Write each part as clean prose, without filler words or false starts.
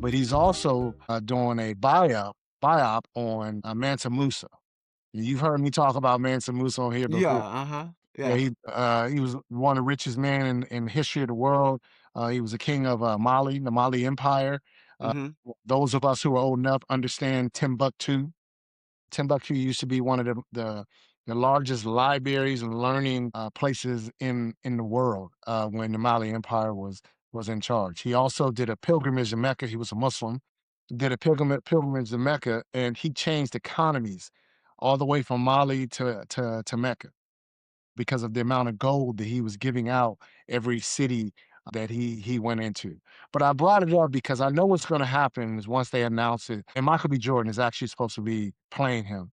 but he's also doing a biop on Mansa Musa. You've heard me talk about Mansa Musa on here Yeah, before. uh-huh, Yeah, yeah, he was one of the richest men in history of the world. He was a king of Mali, the Mali Empire. Uh, mhm. those of us who are old enough understand Timbuktu. Timbuktu used to be one of the largest libraries and learning places in the world when the Mali Empire was in charge. He also did a pilgrimage to Mecca. He was a Muslim. Did a pilgrimage to Mecca, and he changed economies all the way from Mali to Mecca because of the amount of gold that he was giving out every city that he went into. But I brought it up because I know what's going to happen is once they announce it, and Michael B. Jordan is actually supposed to be playing him.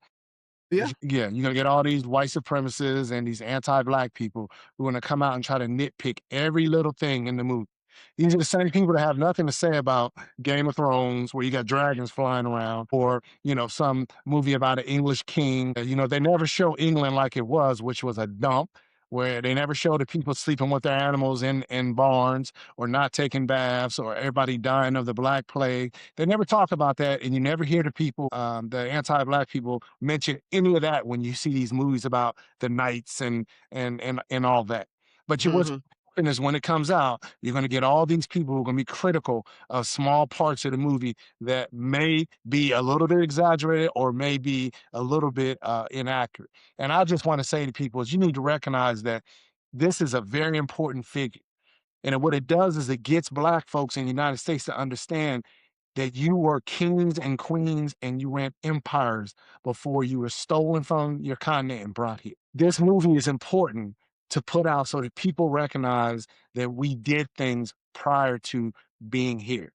Yeah. Yeah, you're gonna get all these white supremacists and these anti-black people who are gonna come out and try to nitpick every little thing in the movie. These are the same people that have nothing to say about Game of Thrones, where you got dragons flying around, or some movie about an English king. They never show England like it was, which was a dump, where they never show the people sleeping with their animals in barns, or not taking baths, or everybody dying of the Black Plague. They never talk about that, and you never hear the people, the anti-black people, mention any of that when you see these movies about the knights and all that. But what's Mhm, happening is when it comes out, you're going to get all these people who are going to be critical of small parts of the movie that may be a little bit exaggerated or may be a little bit inaccurate. And I just want to say to people is you need to recognize that this is a very important figure. And what it does is it gets black folks in the United States to understand that you were kings and queens and you ran empires before you were stolen from your continent and brought here. This movie is important to put out so that people recognize that we did things prior to being here.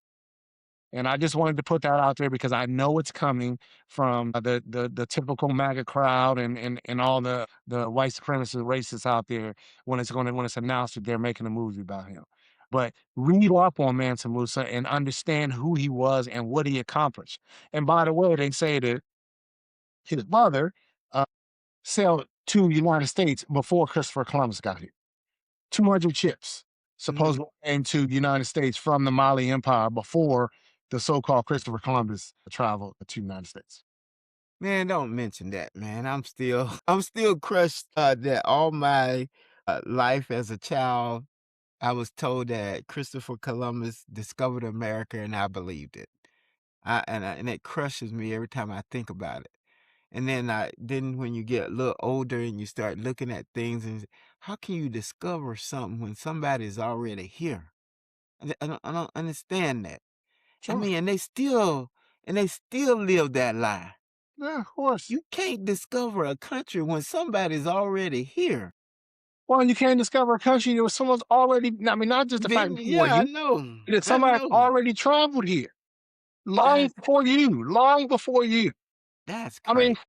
And I just wanted to put that out there because I know it's coming from the typical MAGA crowd and all the white supremacist racists out there when it's announced that they're making a movie about him. But read up on Mansa Musa and understand who he was and what he accomplished. And by the way, they say that his mother uh, sailed to the United States before Christopher Columbus got here. 200 ships mhm. supposedly into the United States from the Mali Empire before the so-called Christopher Columbus traveled to the United States. Man, don't mention that, man. I'm still I'm still crushed, that all my, life as a child, I was told that Christopher Columbus discovered America, and I believed it. And it crushes me every time I think about it. And then when you get a little older and you start looking at things and how can you discover something when somebody's already here? I don't understand that. I Sure. mean, and they still live that lie. Yeah, of course. You can't discover a country when somebody's already here. Well, you can't discover a country that was someone's already, I mean, not just the fact Then that you were yeah, I here, know. but that I somebody know. already traveled here long That's before you, long before you. that's I mean, crazy.